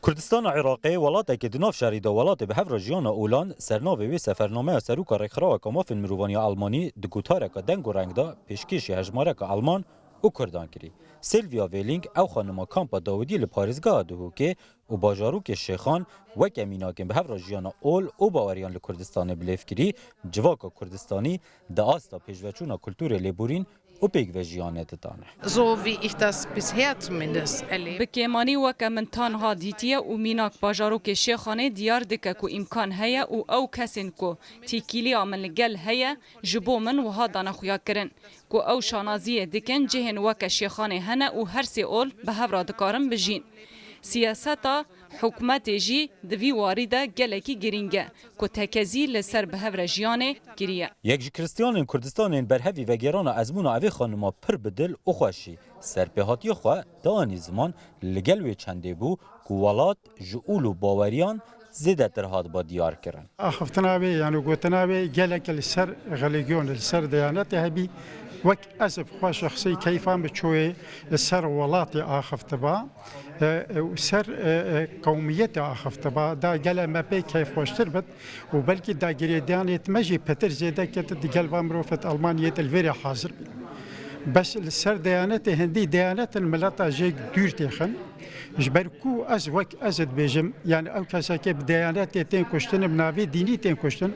کردستان عراقی ولات که دناف شهری دا ولات به هفر جیان اولان سرناوی و سفرنامه سروک رخرا کمافن مروانی آلمانی دگوتاره که دنگ و رنگ دا پیشکش هجماره که آلمان او کردان کری. سیلویا ویلینگ او خانما کامپا داودی لپارزگاه دهو که او باجاروک شیخان و کمیناکن به هفر جیان اول او باوریان لکردستان بلیف کری جواک کردستانی دا آستا پیشوچونا کلتور لیبورین و پیگ و جیانت دانه. So wie ich das bisher zumindest erlebe. بکیمانی وک من تنها دیتیه و میناک باجاروک شیخانه دیار دکه کو امکان هیا و او کسین کو تیکیلی آمن لگل هیا جبو من و ها دانا خویا کرن کو او شانازیه دکن جهن وک شیخانه هنه و هر سی اول به هفرا دکارن بجین. سیاستا حکومت جی دوی واریده گلکی گرینگه که تکزی لسر به هفر جیانه گریه. یک جی کریستیانین کردستانین برهوی و گران ازمون اوی خانما پر بدل و خوشی سرپهاتی خواه دانی زمان لگل و چنده بو که ولات جعول و باوریان زیده ترهاد با دیار کرن. آخفتنا بی یعنی گوتنا بی گلک لسر غلیگیون لسر دیانت هبی وك أسف خوا شخصي كيفان بتشوي السر ولاتي آخفتبا وسر قوميتي آخفتبا دا جل ما بي كيف واشتربت وبلكي دا جريداني تمجي بتر زيدا كت جل وامروفة ألمانيا الفيري حاضر بس السر ديانتي هندي ديانات الملاتا جيك دور تيخن جبركو أز وك أزد بيجم يعني أو كساكي بدياناتي تين كشتن بنافي ديني تين كشتن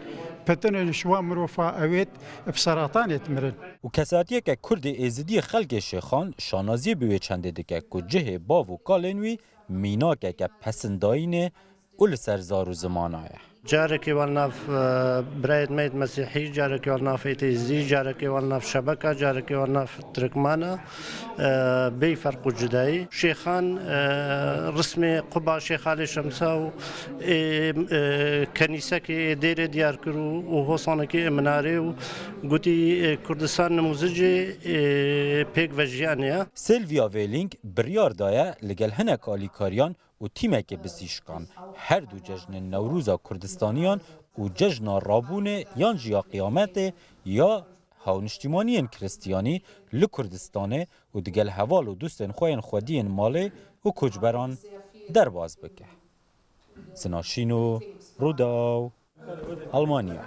پتن شوا مروفا اوید بسرطان اتمرن و کساتیه که کرد ازدی خلق شیخان شانازی بیوی چنده دکه که جه باو و کالنوی مینا که پسنداینه اول سرزار و زمانه جارك والناف برايد ميد مسيحي جارك والناف ايتيزي جارك والناف شبكة جارك والناف تركمانة بي فرق جداي شيخان رسمي قبا شيخ علي شمساو كنيسة كي دير ديار كرو وهوصانة كي مناري وقوتي كردستان نموزجي بيك وجيانيا سيلفيا ويلينج بريار دايا لگل هنك آليكاريان و تیمک بسیشکان هر دو جشن نوروز کردستانیان و جشن رابون یان جیا قیامت یا هاونشتیمانیان کریستیانی لکردستانه و دگل حوال و دوستن خوین خودین ماله و کجبران در باز بکه. سناشینو روداو، آلمانیا.